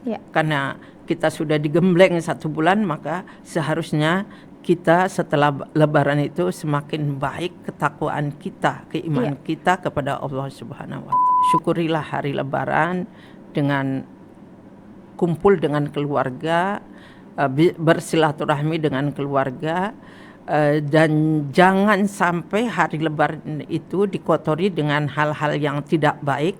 Ya. Karena kita sudah digembleng 1 bulan, maka seharusnya kita setelah Lebaran itu semakin baik ketakwaan kita, keimanan kita kepada Allah Subhanahu wa Ta'ala. Syukurilah hari Lebaran dengan kumpul dengan keluarga, bersilaturahmi dengan keluarga, dan jangan sampai hari Lebaran itu dikotori dengan hal-hal yang tidak baik.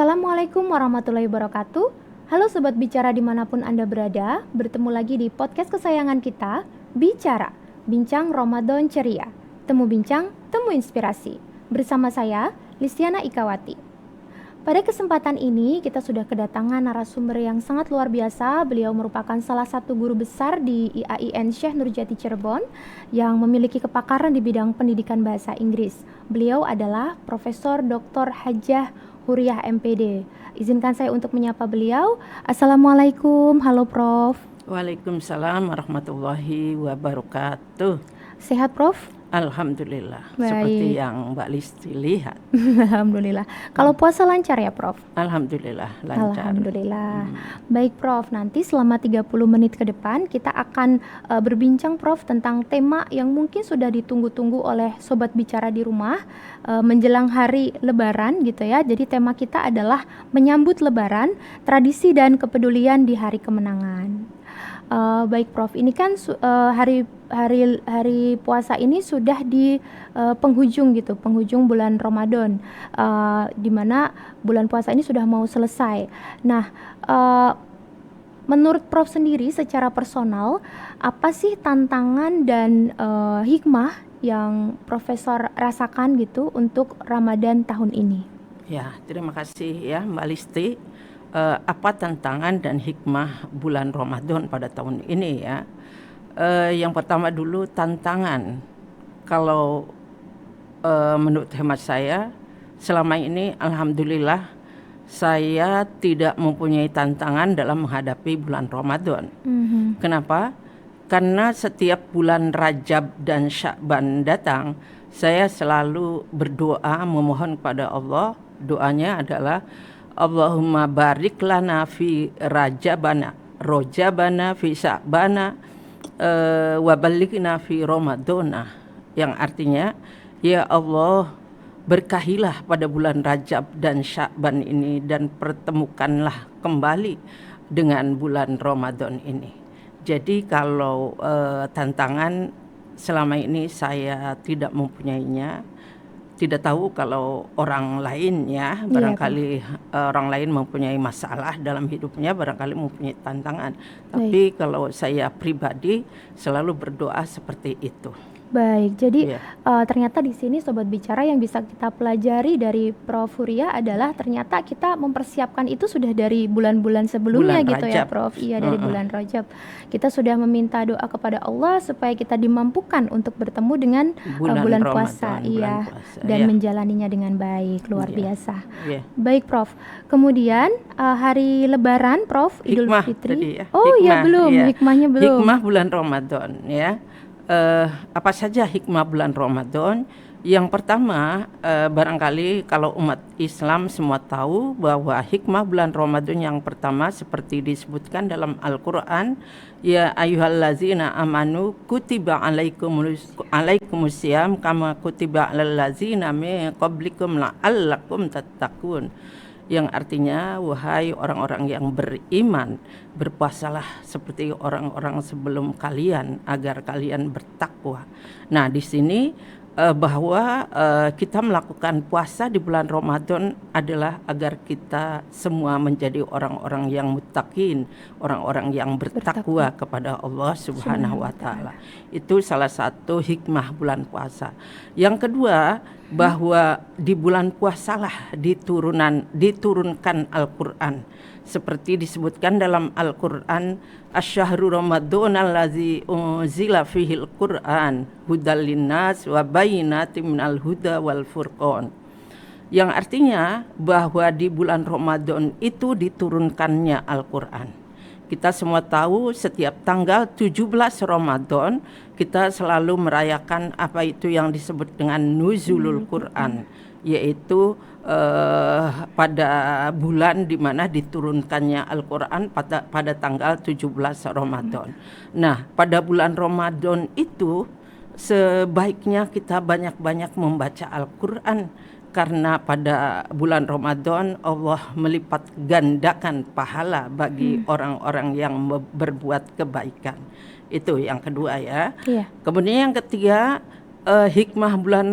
Assalamualaikum warahmatullahi wabarakatuh. Halo Sobat Bicara dimanapun Anda berada, bertemu lagi di podcast kesayangan kita, Bicara, Bincang Ramadan Ceria. Temu bincang, temu inspirasi. Bersama saya, Listiana Ikawati. Pada kesempatan ini, kita sudah kedatangan narasumber yang sangat luar biasa. Beliau merupakan salah satu guru besar di IAIN Syekh Nurjati Cirebon yang memiliki kepakaran di bidang pendidikan bahasa Inggris. Beliau adalah Profesor Dr. Hajah Huriah MPD. Izinkan saya untuk menyapa beliau. Assalamualaikum, halo Prof. Waalaikumsalam warahmatullahi wabarakatuh. Sehat Prof? Alhamdulillah. Baik. Seperti yang Mbak Listi lihat. Alhamdulillah. Kalau puasa lancar ya Prof? Alhamdulillah lancar. Alhamdulillah. Baik Prof, nanti selama 30 menit ke depan kita akan berbincang Prof tentang tema yang mungkin sudah ditunggu-tunggu oleh Sobat Bicara di rumah menjelang hari Lebaran gitu ya. Jadi tema kita adalah menyambut Lebaran, tradisi dan kepedulian di hari kemenangan. Baik Prof, ini kan hari puasa ini sudah di penghujung gitu, penghujung bulan Ramadan, di mana bulan puasa ini sudah mau selesai. Nah, menurut Prof sendiri secara personal, apa sih tantangan dan hikmah yang Profesor rasakan gitu untuk Ramadan tahun ini? Ya, terima kasih ya Mbak Listi. Apa tantangan dan hikmah bulan Ramadan pada tahun ini ya? Yang pertama dulu tantangan. Kalau menurut hemat saya, selama ini alhamdulillah saya tidak mempunyai tantangan dalam menghadapi bulan Ramadan. Kenapa? Karena setiap bulan Rajab dan Sya'ban datang, saya selalu berdoa memohon kepada Allah. Doanya adalah Allahumma barik lana fi rajabana fi sya'bana wa ballighna fi ramadana, yang artinya ya Allah berkahilah pada bulan Rajab dan Sya'ban ini dan pertemukanlah kembali dengan bulan Ramadan ini. Jadi kalau tantangan selama ini saya tidak mempunyainya. Tidak tahu kalau orang lain ya, barangkali orang lain mempunyai masalah dalam hidupnya, barangkali mempunyai tantangan. Tapi kalau saya pribadi selalu berdoa seperti itu. Baik, jadi ternyata di sini Sobat Bicara yang bisa kita pelajari dari Prof Huriah adalah ternyata kita mempersiapkan itu sudah dari bulan-bulan sebelumnya bulan gitu Rajab. Ya Prof. Iya, dari bulan Rajab. Kita sudah meminta doa kepada Allah supaya kita dimampukan untuk bertemu dengan bulan puasa, dan menjalaninya dengan baik, luar biasa. Baik Prof. Kemudian hari Lebaran Prof, Idul Fitri. Hikmahnya belum. Hikmah bulan Ramadan ya. Apa saja hikmah bulan Ramadan? Yang pertama, barangkali kalau umat Islam semua tahu bahwa hikmah bulan Ramadan yang pertama seperti disebutkan dalam Al-Quran, ya ayyuhallazina amanu kutiba alaikumusiyam kama kutiba alal ladzina min qablikum la'allakum tattaqun. Yang artinya, wahai orang-orang yang beriman, berpuasalah seperti orang-orang sebelum kalian agar kalian bertakwa. Nah, di sini bahwa kita melakukan puasa di bulan Ramadan adalah agar kita semua menjadi orang-orang yang muttaqin, orang-orang yang bertakwa kepada Allah Subhanahu wa Ta'ala. Itu salah satu hikmah bulan puasa. Yang kedua, bahwa di bulan puasalah diturunkan Al-Qur'an. Seperti disebutkan dalam Al-Qur'an, asyhru ramadhan allazi unzila fihil Qur'an hudal linnas wa bayyinatin minal huda wal furqan. Yang artinya bahwa di bulan Ramadan itu diturunkannya Al-Qur'an. Kita semua tahu setiap tanggal 17 Ramadan kita selalu merayakan apa itu yang disebut dengan nuzulul Quran, yaitu pada bulan di mana diturunkannya Al-Quran pada tanggal 17 Ramadan. Nah, pada bulan Ramadan itu sebaiknya kita banyak-banyak membaca Al-Quran, karena pada bulan Ramadan Allah melipat gandakan pahala bagi orang-orang yang berbuat kebaikan. Itu yang kedua ya. Kemudian yang ketiga, hikmah bulan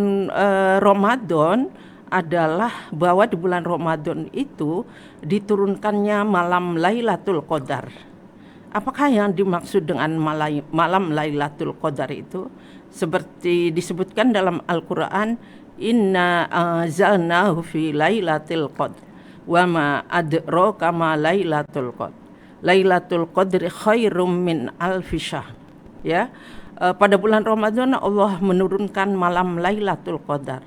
Ramadan adalah bahwa di bulan Ramadan itu diturunkannya malam Lailatul Qadar. Apakah yang dimaksud dengan malam Lailatul Qadar itu? Seperti disebutkan dalam Al-Quran, inna anzalnahu fi lailatul qadr wa ma adraka ma lailatul qadr. Lailatul qadri khairum min alfi syahr. Ya. Pada bulan Ramadan Allah menurunkan malam Lailatul Qadar.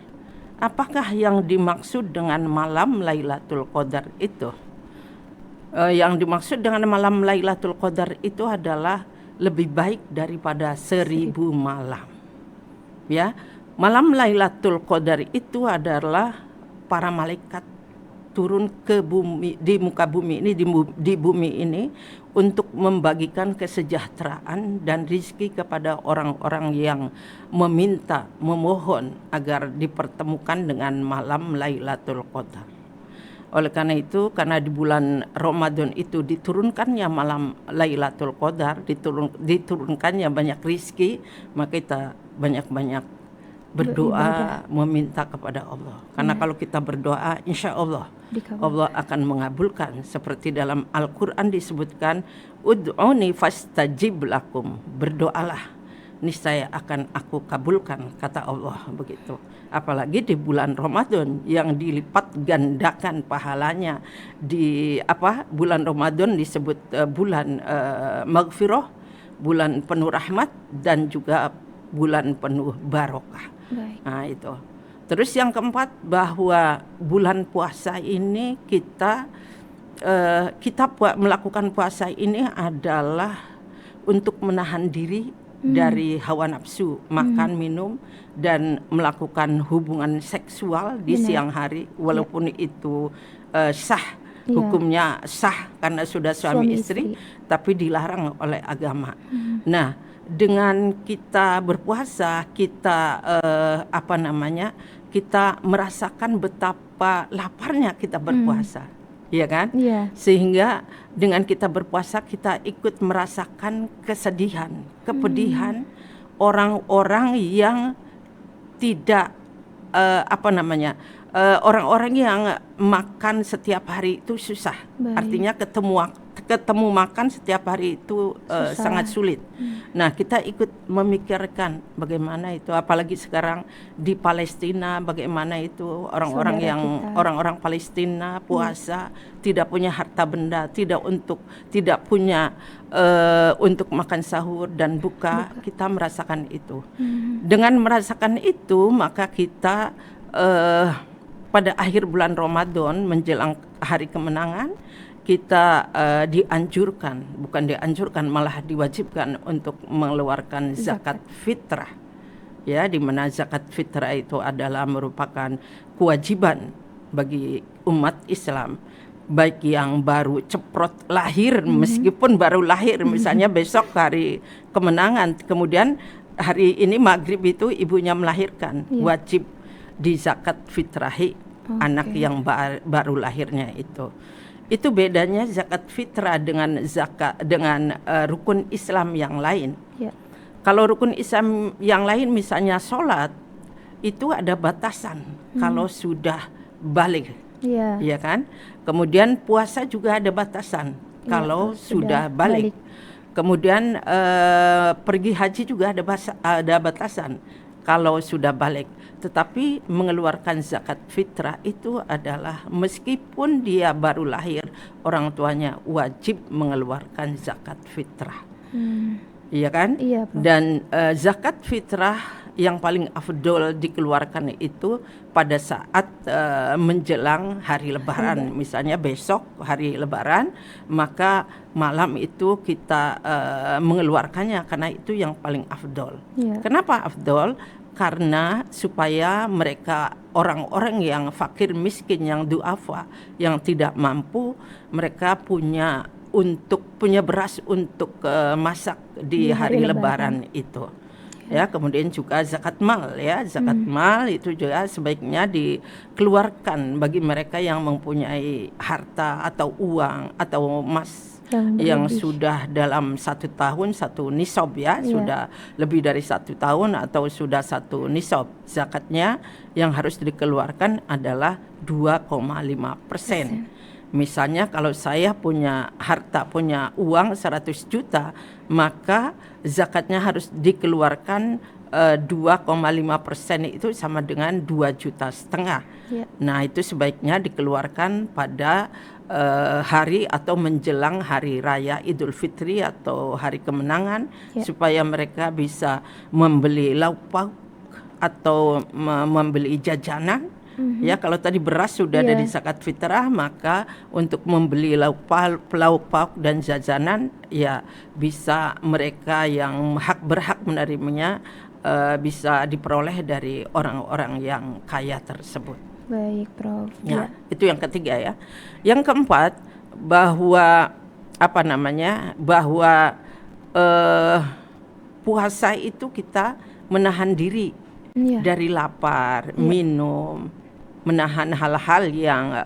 Apakah yang dimaksud dengan malam Lailatul Qadar itu? Yang dimaksud dengan malam Lailatul Qadar itu adalah lebih baik daripada 1000 malam. Ya. Malam Lailatul Qadar itu adalah para malaikat turun ke bumi, di muka bumi ini, di bumi ini, untuk membagikan kesejahteraan dan rizki kepada orang-orang yang meminta, memohon agar dipertemukan dengan malam Lailatul Qadar. Oleh karena itu, karena di bulan Ramadan itu diturunkannya malam Lailatul Qadar, diturunkannya banyak rizki, maka kita banyak-banyak berdoa, meminta kepada Allah. Karena kalau kita berdoa, insya Allah Allah akan mengabulkan. Seperti dalam Al-Quran disebutkan, ud'uni fastajib lakum, berdoalah, niscaya akan aku kabulkan, kata Allah begitu. Apalagi di bulan Ramadan yang dilipat gandakan pahalanya. Di bulan Ramadan disebut bulan maghfirah, bulan penuh rahmat, dan juga bulan penuh barokah. Nah itu. Terus yang keempat, bahwa bulan puasa ini kita melakukan puasa ini adalah untuk menahan diri dari hawa nafsu, makan, minum, dan melakukan hubungan seksual di siang hari, walaupun itu sah, hukumnya sah karena sudah suami istri, tapi dilarang oleh agama. Nah, dengan kita berpuasa, kita kita merasakan betapa laparnya kita berpuasa, ya kan? Sehingga dengan kita berpuasa kita ikut merasakan kesedihan, kepedihan orang-orang yang tidak orang-orang yang makan setiap hari itu susah. Artinya ketemu makan setiap hari itu sangat sulit. Nah, kita ikut memikirkan bagaimana itu, apalagi sekarang di Palestina, bagaimana itu orang-orang Palestina puasa, tidak punya harta benda, tidak punya untuk makan sahur dan buka. Kita merasakan itu. Dengan merasakan itu, maka kita pada akhir bulan Ramadan menjelang hari kemenangan, kita malah diwajibkan untuk mengeluarkan zakat fitrah, ya, di mana zakat fitrah itu adalah merupakan kewajiban bagi umat Islam, baik yang baru ceprot lahir, meskipun baru lahir, misalnya besok hari kemenangan, kemudian hari ini maghrib itu ibunya melahirkan, wajib di zakat fitrahi anak yang baru lahirnya itu. Itu bedanya zakat fitrah dengan rukun Islam yang lain. Kalau rukun Islam yang lain, misalnya sholat, itu ada batasan kalau sudah balik, ya kan? Kemudian puasa juga ada batasan kalau sudah balik. Kemudian pergi haji juga ada batasan. kalau sudah balik. Tetapi mengeluarkan zakat fitrah itu adalah meskipun dia baru lahir, orang tuanya wajib mengeluarkan zakat fitrah. Iya kan? Iya, Prof. Dan zakat fitrah yang paling afdol dikeluarkan itu pada saat menjelang hari Lebaran. Misalnya besok hari Lebaran, maka malam itu kita mengeluarkannya karena itu yang paling afdol. Iya. Kenapa afdol? Karena supaya mereka orang-orang yang fakir miskin, yang duafa, yang tidak mampu, mereka punya beras untuk masak di hari Lebaran itu. Ya, kemudian juga zakat mal ya. Zakat mal itu juga sebaiknya dikeluarkan bagi mereka yang mempunyai harta atau uang atau emas yang sudah dalam 1 tahun 1 nisab ya, sudah lebih dari 1 tahun atau sudah 1 nisab. Zakatnya yang harus dikeluarkan adalah 2,5%. Misalnya kalau saya punya harta, punya uang 100 juta, maka zakatnya harus dikeluarkan 2,5% itu sama dengan 2,5 juta. Nah, itu sebaiknya dikeluarkan pada hari atau menjelang hari raya Idul Fitri atau hari kemenangan, supaya mereka bisa membeli lauk pauk atau membeli jajanan. Ya, kalau tadi beras sudah ada di zakat fitrah, maka untuk membeli lauk pauk dan jajanan ya bisa mereka yang berhak menerimanya bisa diperoleh dari orang-orang yang kaya tersebut. Baik, Prof. Ya, itu yang ketiga ya. Yang keempat, bahwa bahwa puasa itu kita menahan diri dari lapar, minum, menahan hal-hal yang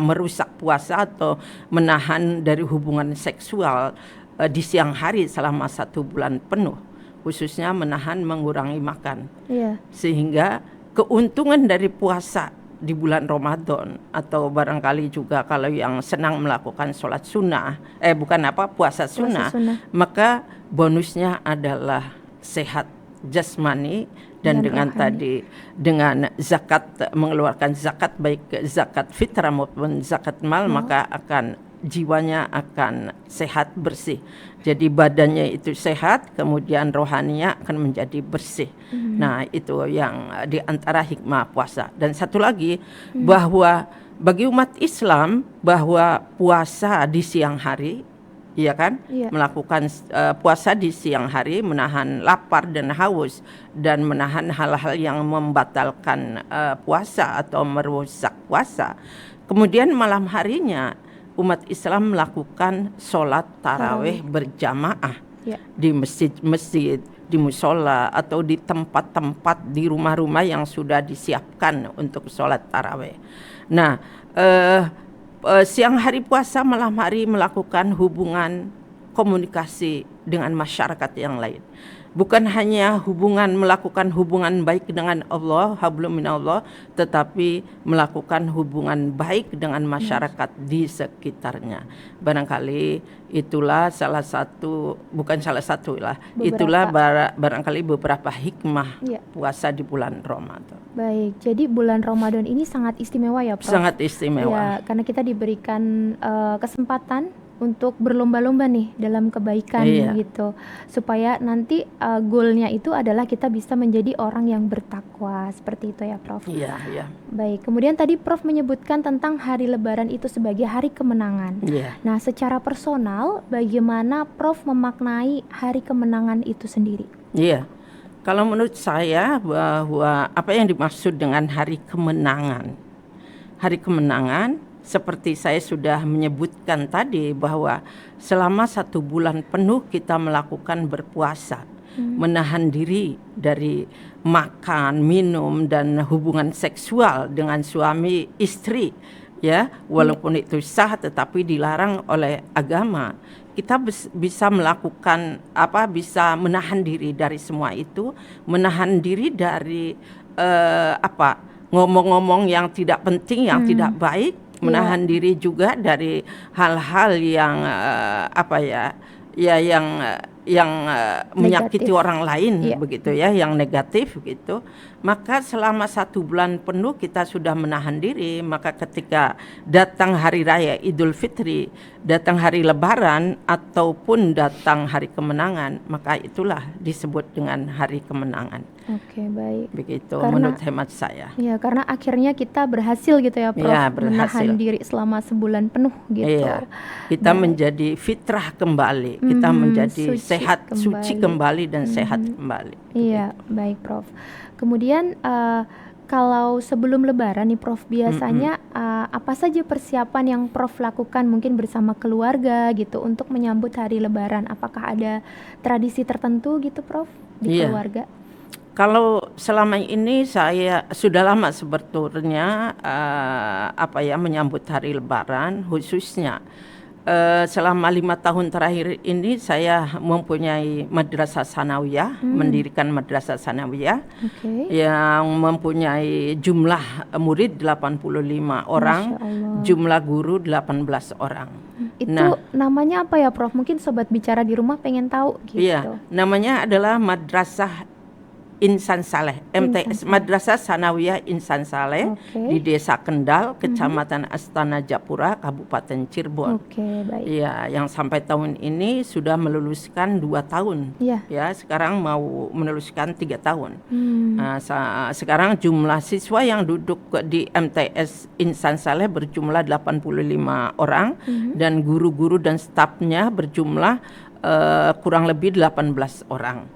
merusak puasa atau menahan dari hubungan seksual di siang hari selama 1 bulan penuh, khususnya menahan mengurangi makan. Sehingga keuntungan dari puasa di bulan Ramadan, atau barangkali juga kalau yang senang melakukan sholat sunnah, puasa sunnah, maka bonusnya adalah sehat jasmani dan dengan rohani. Dengan zakat, mengeluarkan zakat baik zakat fitrah maupun zakat mal, maka jiwanya akan sehat bersih. Jadi badannya itu sehat, kemudian rohaninya akan menjadi bersih. Nah, itu yang di antara hikmah puasa. Dan satu lagi, bahwa bagi umat Islam, bahwa puasa di siang hari, iya kan, melakukan puasa di siang hari, menahan lapar dan haus dan menahan hal-hal yang membatalkan puasa atau merusak puasa. Kemudian malam harinya umat Islam melakukan sholat tarawih berjamaah di masjid-masjid, di musola, atau di tempat-tempat di rumah-rumah yang sudah disiapkan untuk sholat tarawih. Nah, siang hari puasa, malam hari melakukan hubungan komunikasi dengan masyarakat yang lain. Bukan hanya melakukan hubungan baik dengan Allah, hablum minallah, tetapi melakukan hubungan baik dengan masyarakat di sekitarnya. Barangkali itulah barangkali beberapa hikmah puasa di bulan Ramadan. Baik, jadi bulan Ramadan ini sangat istimewa ya, Prof? Sangat istimewa. Ya, karena kita diberikan kesempatan untuk berlomba-lomba nih dalam kebaikan gitu, supaya nanti goalnya itu adalah kita bisa menjadi orang yang bertakwa, seperti itu ya, Prof? Iya. Baik, kemudian tadi Prof menyebutkan tentang hari Lebaran itu sebagai hari kemenangan. Nah, secara personal bagaimana Prof memaknai hari kemenangan itu sendiri? Iya, kalau menurut saya bahwa apa yang dimaksud dengan hari kemenangan, seperti saya sudah menyebutkan tadi, bahwa selama 1 bulan penuh kita melakukan berpuasa, menahan diri dari makan, minum, dan hubungan seksual dengan suami istri, ya, walaupun itu sah tetapi dilarang oleh agama. Kita bisa melakukan bisa menahan diri dari semua itu, menahan diri dari ngomong-ngomong yang tidak penting, yang tidak baik, menahan diri juga dari hal-hal yang yang menyakiti Negatif. orang lain, Iya. begitu ya, yang negatif gitu, maka selama 1 bulan penuh kita sudah menahan diri. Maka ketika datang hari raya Idul Fitri, datang hari Lebaran, ataupun datang hari kemenangan, maka itulah disebut dengan hari kemenangan. Oke, baik. Begitu Karena menurut hemat saya. ya, karena akhirnya kita berhasil gitu ya, Prof, Ya, menahan berhasil. diri selama sebulan penuh gitu. Iya, kita Baik. menjadi fitrah kembali, kita menjadi Suci sehat, suci kembali dan sehat Mhm. kembali. Iya, baik, Prof. Kemudian kalau sebelum Lebaran nih, Prof, biasanya apa saja persiapan yang Prof lakukan mungkin bersama keluarga gitu untuk menyambut hari Lebaran? Apakah ada tradisi tertentu gitu, Prof, di Iya. keluarga? Kalau selama ini saya sudah lama sebetulnya menyambut hari Lebaran, khususnya selama 5 tahun terakhir ini saya mempunyai madrasah sanawiyah, mendirikan madrasah sanawiyah Oke. yang mempunyai jumlah murid 85 orang, Masya Allah. jumlah guru 18 orang. Itu Nah, namanya apa ya, Prof? Mungkin sobat bicara di rumah pengen tahu gitu. iya, namanya adalah Madrasah Insan Saleh, MTS, Madrasah Sanawiyah Insan Saleh Oke. di Desa Kendal, Kecamatan Astana Japura, Kabupaten Cirebon. Oke, baik. Iya, yang sampai tahun ini sudah meluluskan 2 tahun. Iya. Ya, sekarang mau meluluskan 3 tahun. Hmm. Nah, sekarang jumlah siswa yang duduk di MTS Insan Saleh berjumlah 85 orang dan guru-guru dan stafnya berjumlah kurang lebih 18 orang.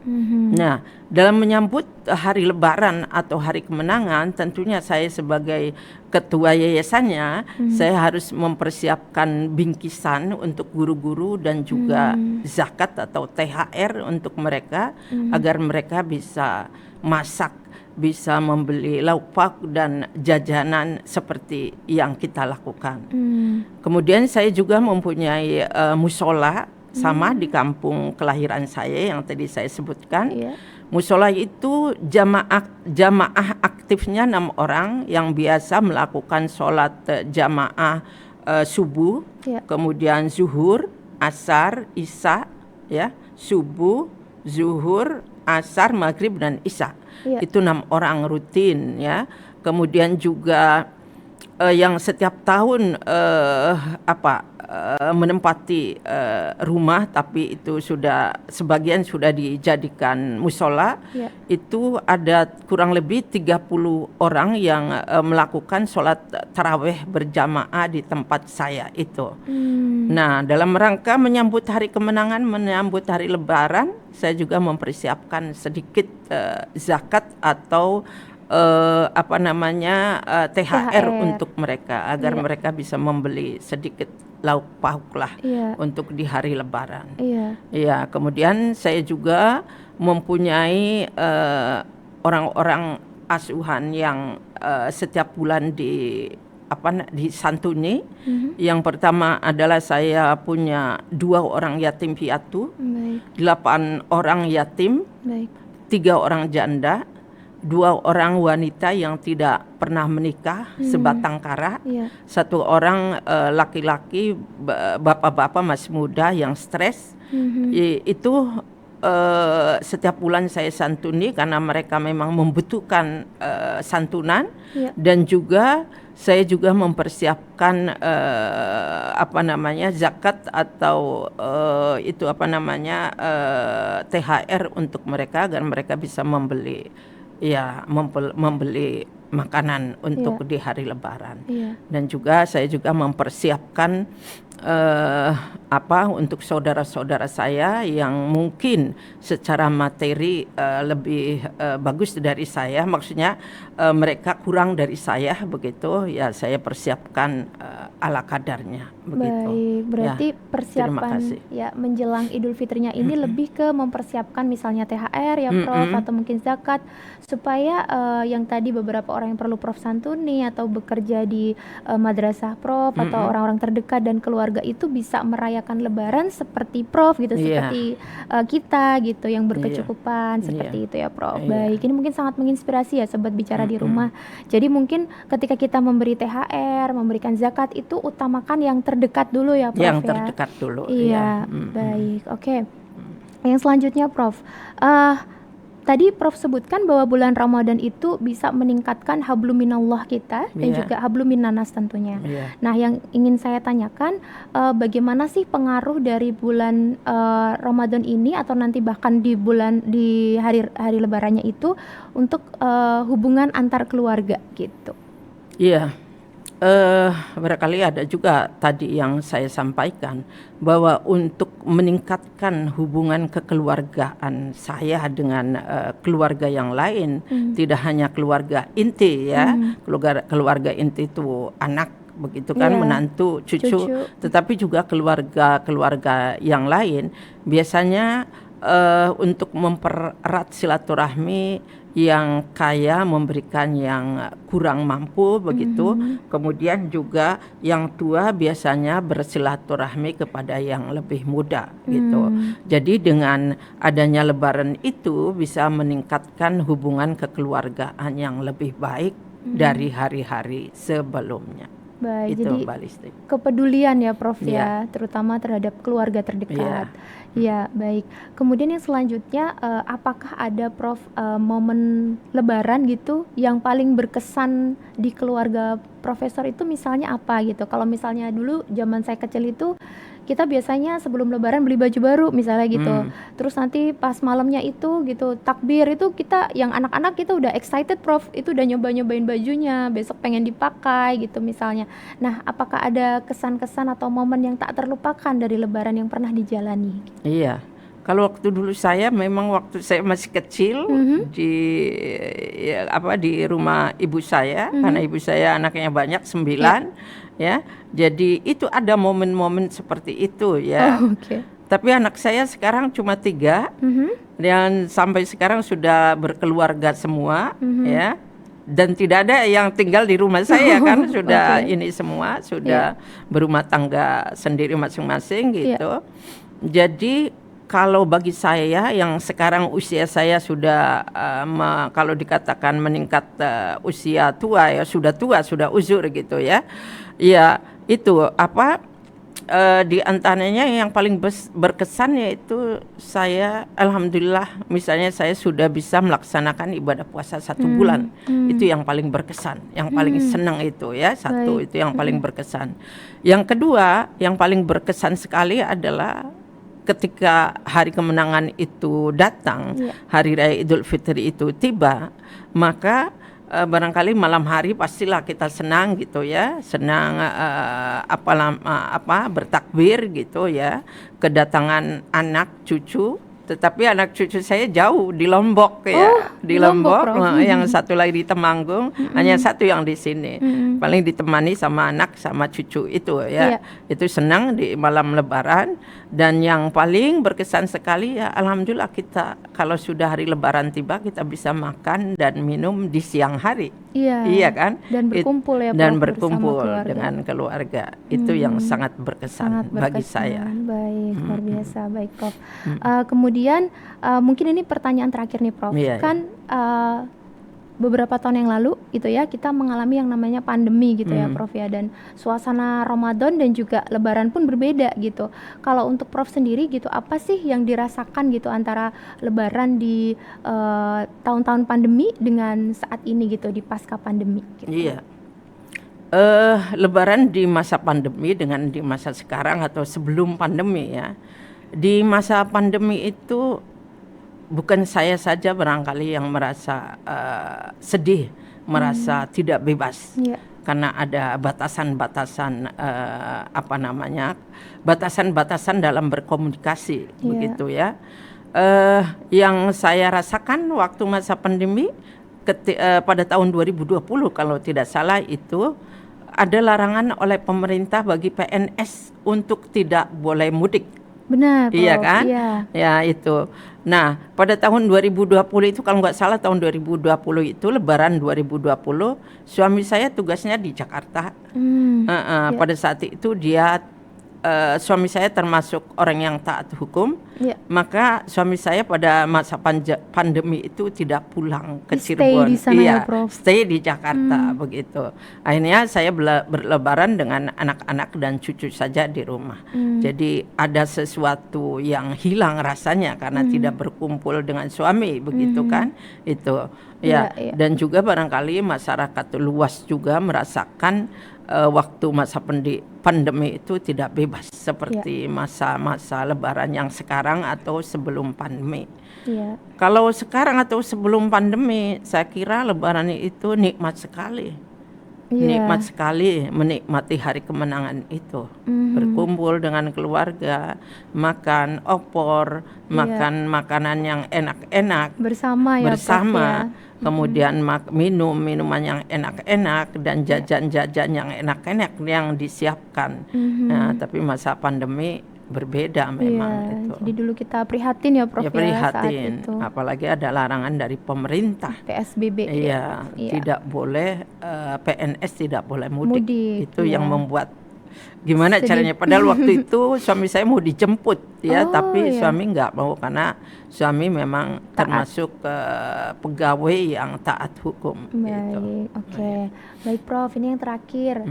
Nah, dalam menyambut hari Lebaran atau hari kemenangan, tentunya saya sebagai ketua yayasannya, saya harus mempersiapkan bingkisan untuk guru-guru dan juga zakat atau THR untuk mereka agar mereka bisa masak, bisa membeli lauk pauk dan jajanan seperti yang kita lakukan. Kemudian saya juga mempunyai musola sama di kampung kelahiran saya yang tadi saya sebutkan. Iya. Musola itu jamaah aktifnya 6 orang yang biasa melakukan sholat jamaah subuh, Iya. kemudian zuhur, asar, isya, ya, subuh, zuhur, asar, maghrib dan isya. Iya. Itu 6 orang rutin, ya. Kemudian juga yang setiap tahun menempati rumah, tapi itu sebagian sudah dijadikan musola. Iya. Itu ada kurang lebih 30 orang yang melakukan sholat tarawih berjamaah di tempat saya itu. Nah, dalam rangka menyambut hari kemenangan, menyambut hari Lebaran, saya juga mempersiapkan sedikit zakat atau THR untuk mereka agar mereka bisa membeli sedikit lauk pauk lah untuk di hari Lebaran. Ya, kemudian saya juga mempunyai orang-orang asuhan yang setiap bulan disantuni. Yang pertama adalah saya punya 2 orang yatim piatu, 8 orang yatim, 3 orang janda, 2 orang wanita yang tidak pernah menikah, sebatang kara, 1 orang laki-laki, bapak-bapak masih muda yang stres. Itu setiap bulan saya santuni karena mereka memang membutuhkan santunan. Dan juga saya juga mempersiapkan zakat atau THR untuk mereka agar mereka bisa membeli makanan untuk di hari Lebaran. Dan juga saya juga mempersiapkan untuk saudara-saudara saya yang mungkin secara materi lebih bagus dari saya, maksudnya mereka kurang dari saya, begitu ya, saya persiapkan ala kadarnya begitu. Baik, berarti terima persiapan kasih. ya menjelang Idul Fitrinya ini lebih ke mempersiapkan misalnya THR ya, Prof, atau mungkin zakat, supaya yang tadi beberapa orang yang perlu Prof santuni atau bekerja di madrasah Prof atau orang-orang terdekat dan keluarga itu bisa merayakan Lebaran seperti Prof gitu, seperti kita gitu yang berkecukupan seperti itu ya, Prof. Baik, ini mungkin sangat menginspirasi ya sobat bicara di rumah. Jadi mungkin ketika kita memberi THR, memberikan zakat itu utamakan yang terdekat dulu ya, Prof, Yang ya. terdekat dulu. Iya, baik. Oke. Yang selanjutnya Prof, tadi Prof sebutkan bahwa bulan Ramadan itu bisa meningkatkan hablum minallah kita dan Iya. juga hablum minannas tentunya. Iya. Nah, yang ingin saya tanyakan, bagaimana sih pengaruh dari bulan Ramadan ini atau nanti bahkan di hari Lebarannya itu untuk hubungan antar keluarga gitu? Iya. Barangkali ada juga tadi yang saya sampaikan bahwa untuk meningkatkan hubungan kekeluargaan saya dengan keluarga yang lain, tidak hanya keluarga inti ya, keluarga inti itu anak begitu kan, Iya. menantu, cucu, tetapi juga keluarga yang lain biasanya untuk mempererat silaturahmi, yang kaya memberikan yang kurang mampu begitu. Kemudian juga yang tua biasanya bersilaturahmi kepada yang lebih muda gitu. Jadi dengan adanya lebaran itu bisa meningkatkan hubungan kekeluargaan yang lebih baik dari hari-hari sebelumnya. Baik, Itu jadi Mbak Listi. kepedulian ya Prof Iya. ya, terutama terhadap keluarga terdekat. Iya. Ya, baik. Kemudian yang selanjutnya, apakah ada Prof momen Lebaran gitu yang paling berkesan di keluarga Profesor itu misalnya apa gitu? Kalau misalnya dulu zaman saya kecil itu kita biasanya sebelum Lebaran beli baju baru misalnya gitu. Terus nanti pas malamnya itu gitu takbir itu kita yang anak-anak kita udah excited Prof, itu udah nyobain bajunya, besok pengen dipakai gitu misalnya. Nah, apakah ada kesan-kesan atau momen yang tak terlupakan dari Lebaran yang pernah dijalani? Iya. Kalau waktu dulu saya memang waktu saya masih kecil di di rumah ibu saya, karena ibu saya anaknya banyak 9 ya. Jadi itu ada momen-momen seperti itu ya. Oh, oke. Tapi anak saya sekarang cuma 3 dan sampai sekarang sudah berkeluarga semua ya. Dan tidak ada yang tinggal di rumah saya kan, sudah ini semua sudah berumah tangga sendiri masing-masing gitu. Jadi kalau bagi saya yang sekarang usia saya sudah kalau dikatakan meningkat usia tua ya, sudah tua, sudah uzur gitu ya. Ya itu di antaranya yang paling berkesan yaitu saya alhamdulillah misalnya saya sudah bisa melaksanakan ibadah puasa 1 bulan. Itu yang paling berkesan, yang paling senang itu ya, satu itu yang paling berkesan. Yang kedua yang paling berkesan sekali adalah ketika hari kemenangan itu datang, hari raya Idul Fitri itu tiba, maka barangkali malam hari pastilah kita senang gitu ya, senang bertakbir gitu ya, kedatangan anak cucu. Tetapi anak cucu saya jauh di Lombok ya, di Lombok, yang satu lagi di Temanggung, hanya satu yang di sini. Paling ditemani sama anak sama cucu itu ya. Itu senang di malam Lebaran. Dan yang paling berkesan sekali ya alhamdulillah kita kalau sudah hari Lebaran tiba kita bisa makan dan minum di siang hari. Iya kan? Dan berkumpul ya Prof, dan bersama berkumpul keluarga. dengan keluarga. Itu yang sangat berkesan bagi saya. Baik, luar biasa. Baik Prof. Kemudian mungkin ini pertanyaan terakhir nih Prof. Kan beberapa tahun yang lalu gitu ya kita mengalami yang namanya pandemi gitu ya Prof ya, dan suasana Ramadan dan juga Lebaran pun berbeda gitu. Kalau untuk Prof sendiri gitu apa sih yang dirasakan gitu antara Lebaran di tahun-tahun pandemi dengan saat ini gitu di pasca pandemi gitu? Iya. Lebaran di masa pandemi dengan di masa sekarang atau sebelum pandemi ya. Di masa pandemi itu bukan saya saja barangkali yang merasa sedih, merasa tidak bebas. Karena ada batasan-batasan batasan-batasan dalam berkomunikasi begitu ya. Yang saya rasakan waktu masa pandemi pada tahun 2020 kalau tidak salah itu ada larangan oleh pemerintah bagi PNS untuk tidak boleh mudik. Benar, Prof. Iya kan? Iya. Ya itu. Nah, pada tahun 2020 itu kalau nggak salah tahun 2020 itu Lebaran 2020, suami saya tugasnya di Jakarta. Pada saat itu dia suami saya termasuk orang yang taat hukum, Ya. maka suami saya pada masa pandemi itu tidak pulang ke Stay Cirebon. di sana ya, Iya, Prof. stay di Jakarta begitu. Akhirnya saya berlebaran dengan anak-anak dan cucu saja di rumah. Jadi ada sesuatu yang hilang rasanya karena tidak berkumpul dengan suami, begitu kan? Itu. Ya, Iya, iya. dan juga barangkali masyarakat luas juga merasakan waktu masa pandemi itu tidak bebas seperti masa-masa lebaran yang sekarang atau sebelum pandemi. Iya. Kalau sekarang atau sebelum pandemi, saya kira lebaran itu nikmat sekali. Iya. Nikmat sekali menikmati hari kemenangan itu. Berkumpul dengan keluarga, makan opor, makan makanan yang enak-enak Bersama ya, Prof, bersama, ya. kemudian minum minuman yang enak-enak dan jajan-jajan yang enak-enak yang disiapkan. Nah, tapi masa pandemi berbeda memang Iya, itu. jadi dulu kita prihatin ya, Prof, Ya saat prihatin, itu. apalagi ada larangan dari pemerintah. PSBB. Iya, Iya. tidak boleh PNS tidak boleh mudik. Mudik, Itu yang iya. membuat gimana Sedih. caranya. Padahal waktu itu suami saya mau dijemput ya, Oh, tapi iya. suami nggak mau karena suami memang termasuk pegawai yang taat hukum. Gitu. Baik, oke. Baik, Prof, ini yang terakhir.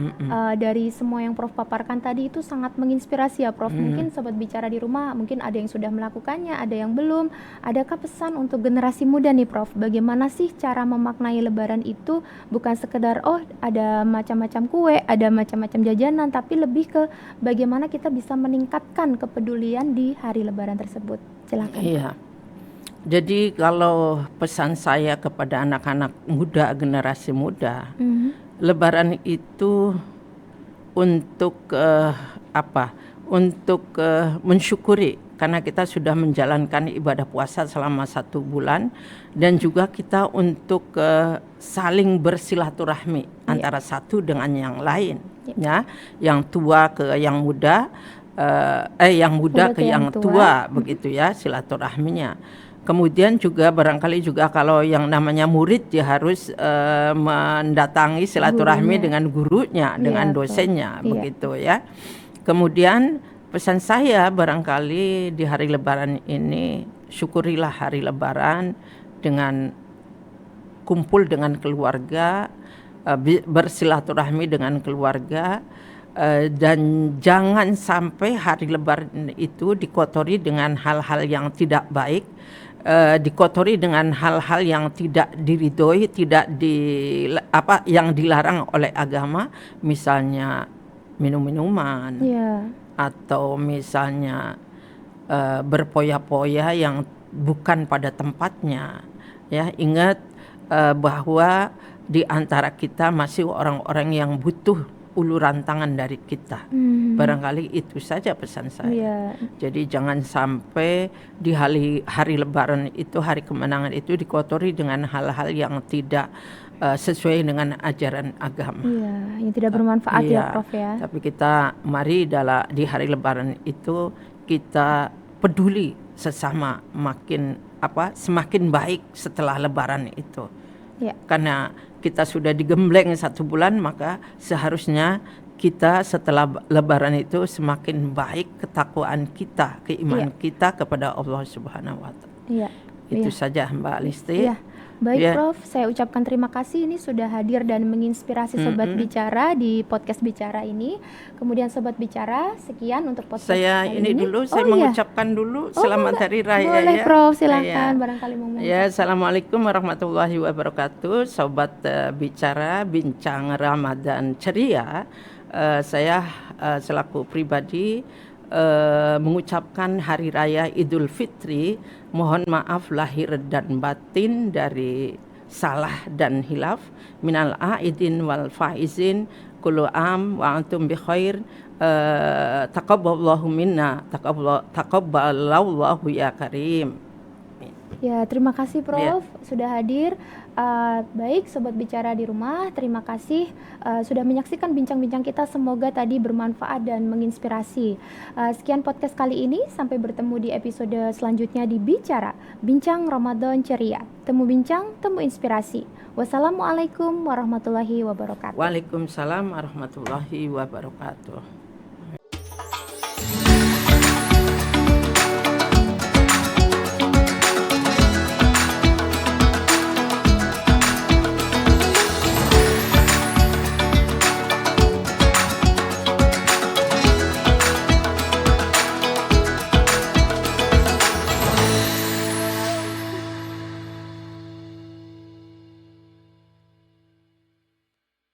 Dari semua yang Prof paparkan tadi itu sangat menginspirasi ya, Prof. Mungkin sobat bicara di rumah, mungkin ada yang sudah melakukannya, ada yang belum. Adakah pesan untuk generasi muda nih, Prof? Bagaimana sih cara memaknai Lebaran itu bukan sekedar ada macam-macam kue, ada macam-macam jajanan, tapi lebih ke bagaimana kita bisa meningkatkan kepedulian di hari Lebaran tersebut. Silakan. Iya. Jadi kalau pesan saya kepada anak-anak muda, generasi muda, Lebaran itu untuk Untuk mensyukuri karena kita sudah menjalankan ibadah puasa selama 1 bulan, dan juga kita untuk saling bersilaturahmi antara satu dengan yang lain, ya, yang tua ke yang muda, yang muda ke yang tua, begitu ya silaturahminya. Kemudian juga barangkali juga kalau yang namanya murid dia harus mendatangi silaturahmi dengan gurunya, dengan dosennya, begitu ya. Kemudian pesan saya barangkali di hari Lebaran ini, syukurilah hari Lebaran dengan kumpul dengan keluarga, bersilaturahmi dengan keluarga, dan jangan sampai hari Lebaran itu dikotori dengan hal-hal yang tidak baik, dikotori dengan hal-hal yang tidak diridhoi, yang dilarang oleh agama, misalnya minum-minuman, atau misalnya berpoya-poya yang bukan pada tempatnya. Ya, ingat bahwa di antara kita masih orang-orang yang butuh uluran tangan dari kita. Barangkali itu saja pesan saya. Jadi jangan sampai di hari Lebaran itu, hari kemenangan itu dikotori dengan hal-hal yang tidak sesuai dengan ajaran agama. Yang tidak bermanfaat ya, Prof ya. Tapi kita mari di hari Lebaran itu kita peduli sesama, semakin baik setelah Lebaran itu. Karena kita sudah digembleng 1 bulan, maka seharusnya kita setelah Lebaran itu semakin baik ketakwaan kita, keimanan kita kepada Allah Subhanahu wa Ta'ala. Itu saja Mbak Listi. Baik, Prof, saya ucapkan terima kasih ini sudah hadir dan menginspirasi Sobat Bicara di podcast Bicara ini. Kemudian Sobat Bicara, sekian untuk podcast saya kali ini dulu, saya mengucapkan dulu selamat hari raya. Boleh, Prof, silakan barangkali mau. Assalamualaikum warahmatullahi wabarakatuh. Sobat Bicara, bincang Ramadan ceria. Saya selaku pribadi mengucapkan hari raya Idul Fitri, mohon maaf lahir dan batin dari salah dan hilaf, minal aidin wal faizin, kullu am wa antum bi khair, taqabbalallahu minna, taqabbalallahu ya karim. Terima kasih Prof sudah hadir. Baik Sobat Bicara di rumah, terima kasih sudah menyaksikan bincang-bincang kita, semoga tadi bermanfaat dan menginspirasi. Sekian podcast kali ini, sampai bertemu di episode selanjutnya di Bicara, Bincang Ramadan Ceria. Temu bincang, temu inspirasi. Wassalamualaikum warahmatullahi wabarakatuh. Waalaikumsalam warahmatullahi wabarakatuh.